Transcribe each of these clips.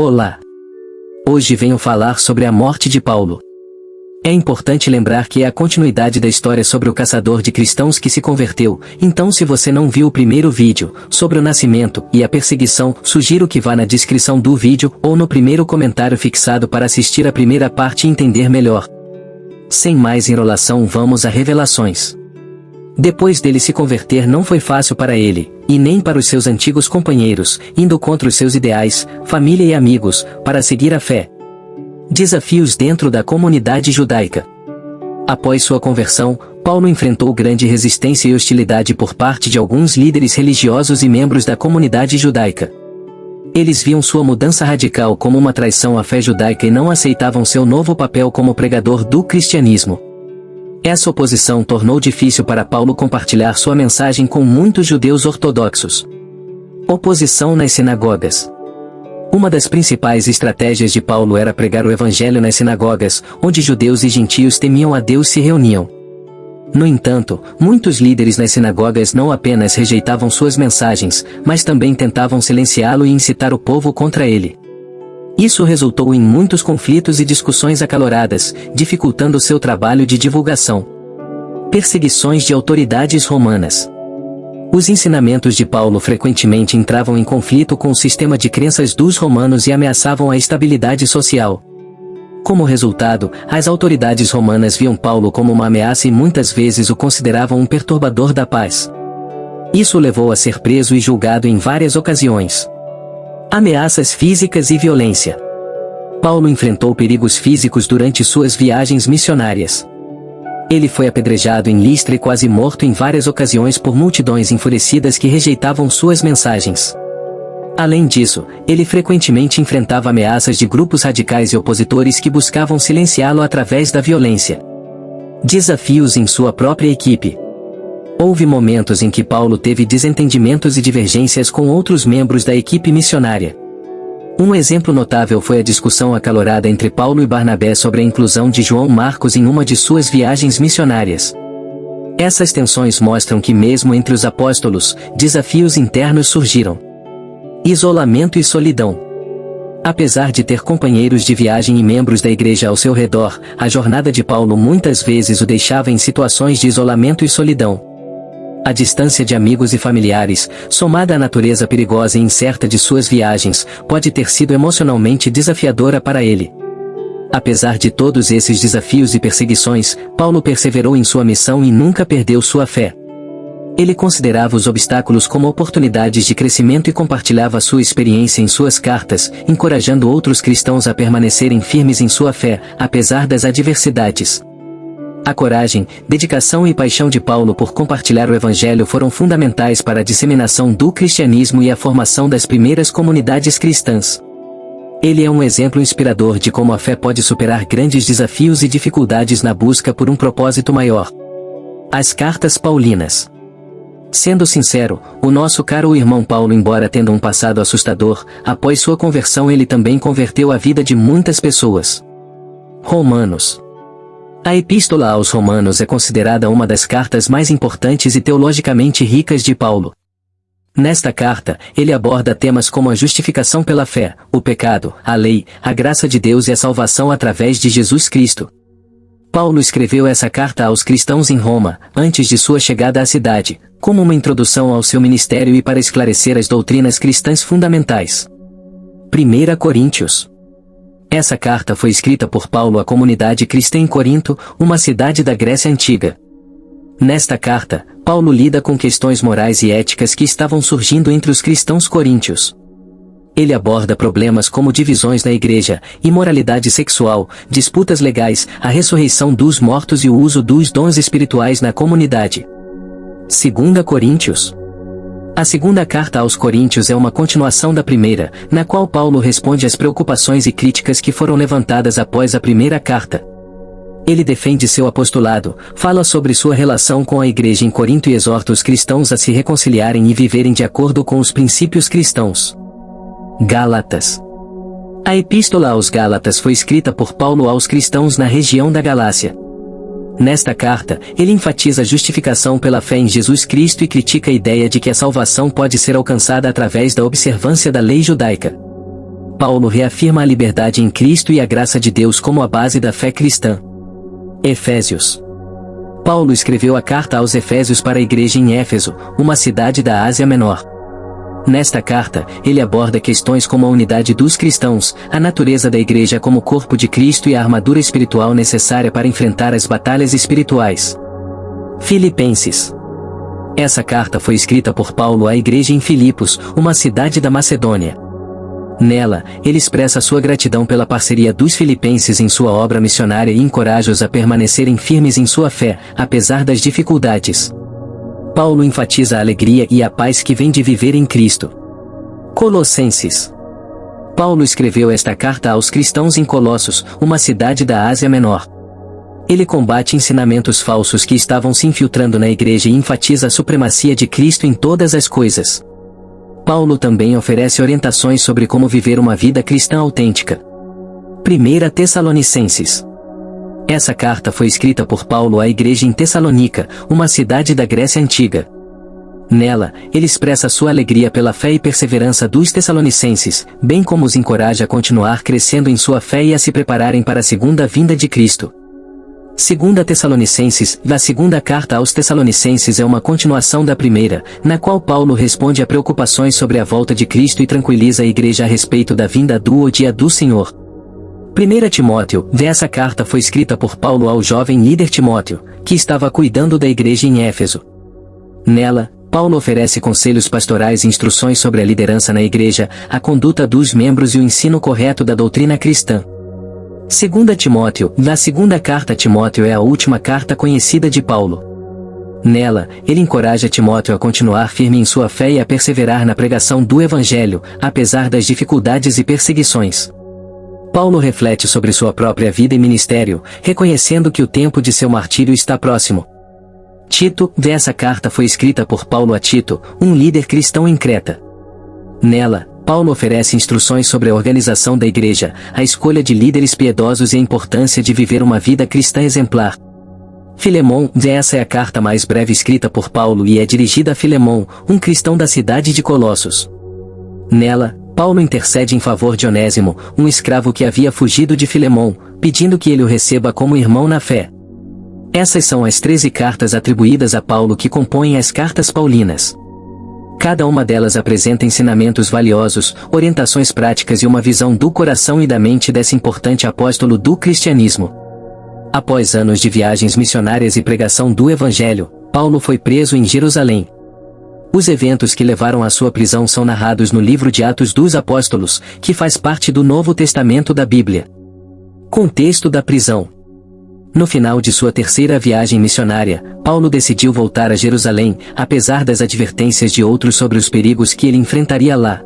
Olá! Hoje venho falar sobre a morte de Paulo. É importante lembrar que é a continuidade da história sobre o caçador de cristãos que se converteu, então se você não viu o primeiro vídeo, sobre o nascimento e a perseguição, sugiro que vá na descrição do vídeo ou no primeiro comentário fixado para assistir a primeira parte e entender melhor. Sem mais enrolação, vamos a revelações. Depois dele se converter não foi fácil para ele, e nem para os seus antigos companheiros, indo contra os seus ideais, família e amigos, para seguir a fé. Desafios dentro da comunidade judaica. Após sua conversão, Paulo enfrentou grande resistência e hostilidade por parte de alguns líderes religiosos e membros da comunidade judaica. Eles viam sua mudança radical como uma traição à fé judaica e não aceitavam seu novo papel como pregador do cristianismo. Essa oposição tornou difícil para Paulo compartilhar sua mensagem com muitos judeus ortodoxos. Oposição nas sinagogas. Uma das principais estratégias de Paulo era pregar o evangelho nas sinagogas, onde judeus e gentios temiam a Deus se reuniam. No entanto, muitos líderes nas sinagogas não apenas rejeitavam suas mensagens, mas também tentavam silenciá-lo e incitar o povo contra ele. Isso resultou em muitos conflitos e discussões acaloradas, dificultando seu trabalho de divulgação. Perseguições de autoridades romanas. Os ensinamentos de Paulo frequentemente entravam em conflito com o sistema de crenças dos romanos e ameaçavam a estabilidade social. Como resultado, as autoridades romanas viam Paulo como uma ameaça e muitas vezes o consideravam um perturbador da paz. Isso o levou a ser preso e julgado em várias ocasiões. Ameaças físicas e violência. Paulo enfrentou perigos físicos durante suas viagens missionárias. Ele foi apedrejado em Listra e quase morto em várias ocasiões por multidões enfurecidas que rejeitavam suas mensagens. Além disso, ele frequentemente enfrentava ameaças de grupos radicais e opositores que buscavam silenciá-lo através da violência. Desafios em sua própria equipe. Houve momentos em que Paulo teve desentendimentos e divergências com outros membros da equipe missionária. Um exemplo notável foi a discussão acalorada entre Paulo e Barnabé sobre a inclusão de João Marcos em uma de suas viagens missionárias. Essas tensões mostram que mesmo entre os apóstolos, desafios internos surgiram. Isolamento e solidão. Apesar de ter companheiros de viagem e membros da igreja ao seu redor, a jornada de Paulo muitas vezes o deixava em situações de isolamento e solidão. A distância de amigos e familiares, somada à natureza perigosa e incerta de suas viagens, pode ter sido emocionalmente desafiadora para ele. Apesar de todos esses desafios e perseguições, Paulo perseverou em sua missão e nunca perdeu sua fé. Ele considerava os obstáculos como oportunidades de crescimento e compartilhava sua experiência em suas cartas, encorajando outros cristãos a permanecerem firmes em sua fé, apesar das adversidades. A coragem, dedicação e paixão de Paulo por compartilhar o Evangelho foram fundamentais para a disseminação do cristianismo e a formação das primeiras comunidades cristãs. Ele é um exemplo inspirador de como a fé pode superar grandes desafios e dificuldades na busca por um propósito maior. As cartas paulinas. Sendo sincero, o nosso caro irmão Paulo, embora tendo um passado assustador, após sua conversão ele também converteu a vida de muitas pessoas. Romanos. A Epístola aos Romanos é considerada uma das cartas mais importantes e teologicamente ricas de Paulo. Nesta carta, ele aborda temas como a justificação pela fé, o pecado, a lei, a graça de Deus e a salvação através de Jesus Cristo. Paulo escreveu essa carta aos cristãos em Roma, antes de sua chegada à cidade, como uma introdução ao seu ministério e para esclarecer as doutrinas cristãs fundamentais. 1 Coríntios. Essa carta foi escrita por Paulo à comunidade cristã em Corinto, uma cidade da Grécia Antiga. Nesta carta, Paulo lida com questões morais e éticas que estavam surgindo entre os cristãos coríntios. Ele aborda problemas como divisões na igreja, imoralidade sexual, disputas legais, a ressurreição dos mortos e o uso dos dons espirituais na comunidade. 2 Coríntios. A segunda carta aos Coríntios é uma continuação da primeira, na qual Paulo responde às preocupações e críticas que foram levantadas após a primeira carta. Ele defende seu apostolado, fala sobre sua relação com a igreja em Corinto e exorta os cristãos a se reconciliarem e viverem de acordo com os princípios cristãos. Gálatas. A Epístola aos Gálatas foi escrita por Paulo aos cristãos na região da Galácia. Nesta carta, ele enfatiza a justificação pela fé em Jesus Cristo e critica a ideia de que a salvação pode ser alcançada através da observância da lei judaica. Paulo reafirma a liberdade em Cristo e a graça de Deus como a base da fé cristã. Efésios. Paulo escreveu a carta aos Efésios para a igreja em Éfeso, uma cidade da Ásia Menor. Nesta carta, ele aborda questões como a unidade dos cristãos, a natureza da igreja como corpo de Cristo e a armadura espiritual necessária para enfrentar as batalhas espirituais. Filipenses. Essa carta foi escrita por Paulo à igreja em Filipos, uma cidade da Macedônia. Nela, ele expressa sua gratidão pela parceria dos filipenses em sua obra missionária e encoraja-os a permanecerem firmes em sua fé, apesar das dificuldades. Paulo enfatiza a alegria e a paz que vem de viver em Cristo. Colossenses. Paulo escreveu esta carta aos cristãos em Colossos, uma cidade da Ásia Menor. Ele combate ensinamentos falsos que estavam se infiltrando na igreja e enfatiza a supremacia de Cristo em todas as coisas. Paulo também oferece orientações sobre como viver uma vida cristã autêntica. 1 Tessalonicenses. Essa carta foi escrita por Paulo à igreja em Tessalônica, uma cidade da Grécia Antiga. Nela, ele expressa sua alegria pela fé e perseverança dos tessalonicenses, bem como os encoraja a continuar crescendo em sua fé e a se prepararem para a segunda vinda de Cristo. 2 Tessalonicenses, a segunda carta aos Tessalonicenses é uma continuação da primeira, na qual Paulo responde a preocupações sobre a volta de Cristo e tranquiliza a igreja a respeito da vinda do dia do Senhor. 1 Timóteo, essa carta foi escrita por Paulo ao jovem líder Timóteo, que estava cuidando da igreja em Éfeso. Nela, Paulo oferece conselhos pastorais e instruções sobre a liderança na igreja, a conduta dos membros e o ensino correto da doutrina cristã. 2 Timóteo, a segunda carta a Timóteo é a última carta conhecida de Paulo. Nela, ele encoraja Timóteo a continuar firme em sua fé e a perseverar na pregação do Evangelho, apesar das dificuldades e perseguições. Paulo reflete sobre sua própria vida e ministério, reconhecendo que o tempo de seu martírio está próximo. Tito, essa carta foi escrita por Paulo a Tito, um líder cristão em Creta. Nela, Paulo oferece instruções sobre a organização da igreja, a escolha de líderes piedosos e a importância de viver uma vida cristã exemplar. Filemon, essa é a carta mais breve escrita por Paulo e é dirigida a Filemon, um cristão da cidade de Colossos. Nela, Paulo intercede em favor de Onésimo, um escravo que havia fugido de Filemon, pedindo que ele o receba como irmão na fé. Essas são as 13 cartas atribuídas a Paulo que compõem as cartas paulinas. Cada uma delas apresenta ensinamentos valiosos, orientações práticas e uma visão do coração e da mente desse importante apóstolo do cristianismo. Após anos de viagens missionárias e pregação do Evangelho, Paulo foi preso em Jerusalém. Os eventos que levaram à sua prisão são narrados no livro de Atos dos Apóstolos, que faz parte do Novo Testamento da Bíblia. Contexto da prisão. No final de sua terceira viagem missionária, Paulo decidiu voltar a Jerusalém, apesar das advertências de outros sobre os perigos que ele enfrentaria lá.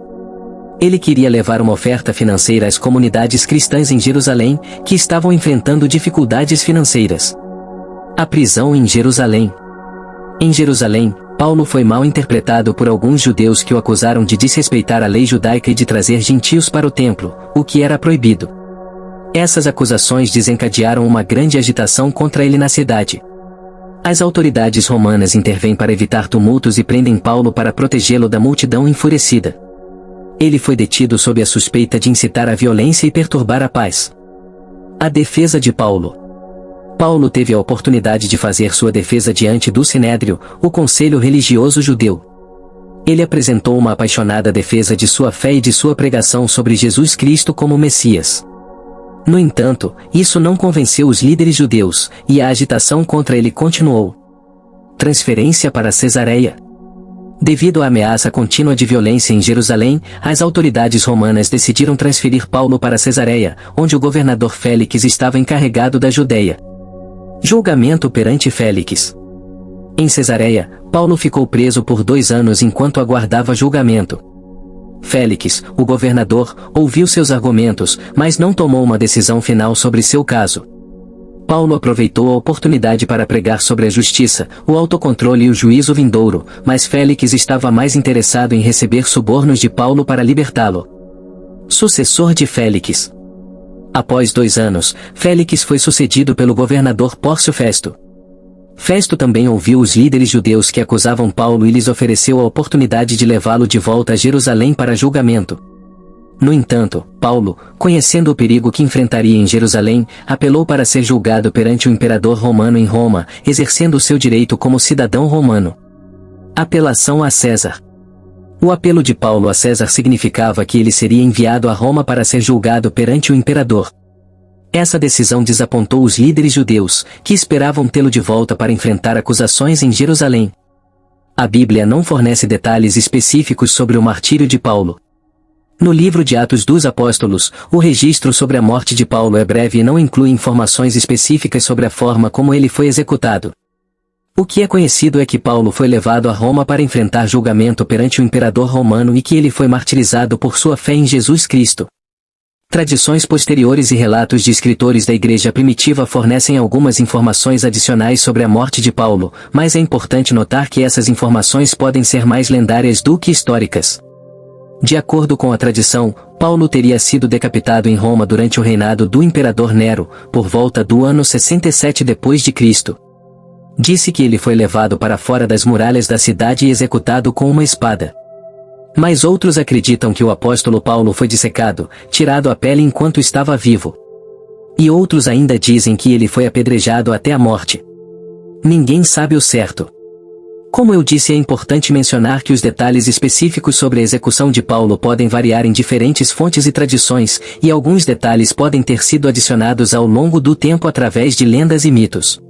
Ele queria levar uma oferta financeira às comunidades cristãs em Jerusalém, que estavam enfrentando dificuldades financeiras. A prisão em Jerusalém. Em Jerusalém, Paulo foi mal interpretado por alguns judeus que o acusaram de desrespeitar a lei judaica e de trazer gentios para o templo, o que era proibido. Essas acusações desencadearam uma grande agitação contra ele na cidade. As autoridades romanas intervêm para evitar tumultos e prendem Paulo para protegê-lo da multidão enfurecida. Ele foi detido sob a suspeita de incitar a violência e perturbar a paz. A defesa de Paulo. Paulo teve a oportunidade de fazer sua defesa diante do Sinédrio, o conselho religioso judeu. Ele apresentou uma apaixonada defesa de sua fé e de sua pregação sobre Jesus Cristo como Messias. No entanto, isso não convenceu os líderes judeus, e a agitação contra ele continuou. Transferência para Cesareia. Devido à ameaça contínua de violência em Jerusalém, as autoridades romanas decidiram transferir Paulo para Cesareia, onde o governador Félix estava encarregado da Judeia. Julgamento perante Félix. Em Cesareia, Paulo ficou preso por 2 anos enquanto aguardava julgamento. Félix, o governador, ouviu seus argumentos, mas não tomou uma decisão final sobre seu caso. Paulo aproveitou a oportunidade para pregar sobre a justiça, o autocontrole e o juízo vindouro, mas Félix estava mais interessado em receber subornos de Paulo para libertá-lo. Sucessor de Félix. Após 2 anos, Félix foi sucedido pelo governador Pórcio Festo. Festo também ouviu os líderes judeus que acusavam Paulo e lhes ofereceu a oportunidade de levá-lo de volta a Jerusalém para julgamento. No entanto, Paulo, conhecendo o perigo que enfrentaria em Jerusalém, apelou para ser julgado perante o imperador romano em Roma, exercendo o seu direito como cidadão romano. Apelação a César. O apelo de Paulo a César significava que ele seria enviado a Roma para ser julgado perante o imperador. Essa decisão desapontou os líderes judeus, que esperavam tê-lo de volta para enfrentar acusações em Jerusalém. A Bíblia não fornece detalhes específicos sobre o martírio de Paulo. No livro de Atos dos Apóstolos, o registro sobre a morte de Paulo é breve e não inclui informações específicas sobre a forma como ele foi executado. O que é conhecido é que Paulo foi levado a Roma para enfrentar julgamento perante o imperador romano e que ele foi martirizado por sua fé em Jesus Cristo. Tradições posteriores e relatos de escritores da Igreja primitiva fornecem algumas informações adicionais sobre a morte de Paulo, mas é importante notar que essas informações podem ser mais lendárias do que históricas. De acordo com a tradição, Paulo teria sido decapitado em Roma durante o reinado do imperador Nero, por volta do ano 67 d.C. Disse que ele foi levado para fora das muralhas da cidade e executado com uma espada. Mas outros acreditam que o apóstolo Paulo foi dissecado, tirado a pele enquanto estava vivo. E outros ainda dizem que ele foi apedrejado até a morte. Ninguém sabe o certo. Como eu disse, é importante mencionar que os detalhes específicos sobre a execução de Paulo podem variar em diferentes fontes e tradições, e alguns detalhes podem ter sido adicionados ao longo do tempo através de lendas e mitos.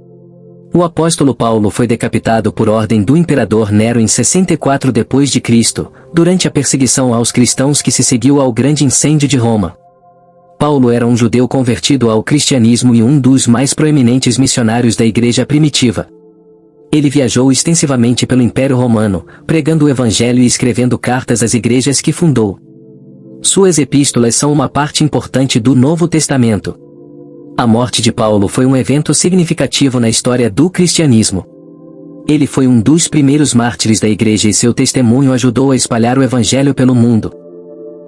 O apóstolo Paulo foi decapitado por ordem do imperador Nero em 64 d.C., durante a perseguição aos cristãos que se seguiu ao grande incêndio de Roma. Paulo era um judeu convertido ao cristianismo e um dos mais proeminentes missionários da igreja primitiva. Ele viajou extensivamente pelo Império Romano, pregando o Evangelho e escrevendo cartas às igrejas que fundou. Suas epístolas são uma parte importante do Novo Testamento. A morte de Paulo foi um evento significativo na história do cristianismo. Ele foi um dos primeiros mártires da igreja e seu testemunho ajudou a espalhar o Evangelho pelo mundo.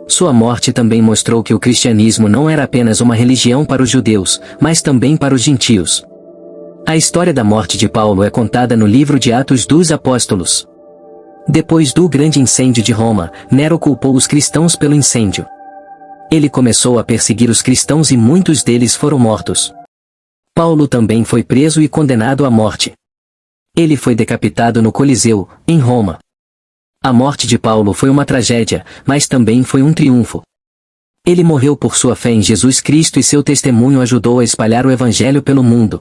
Sua morte também mostrou que o cristianismo não era apenas uma religião para os judeus, mas também para os gentios. A história da morte de Paulo é contada no livro de Atos dos Apóstolos. Depois do grande incêndio de Roma, Nero culpou os cristãos pelo incêndio. Ele começou a perseguir os cristãos e muitos deles foram mortos. Paulo também foi preso e condenado à morte. Ele foi decapitado no Coliseu, em Roma. A morte de Paulo foi uma tragédia, mas também foi um triunfo. Ele morreu por sua fé em Jesus Cristo e seu testemunho ajudou a espalhar o Evangelho pelo mundo.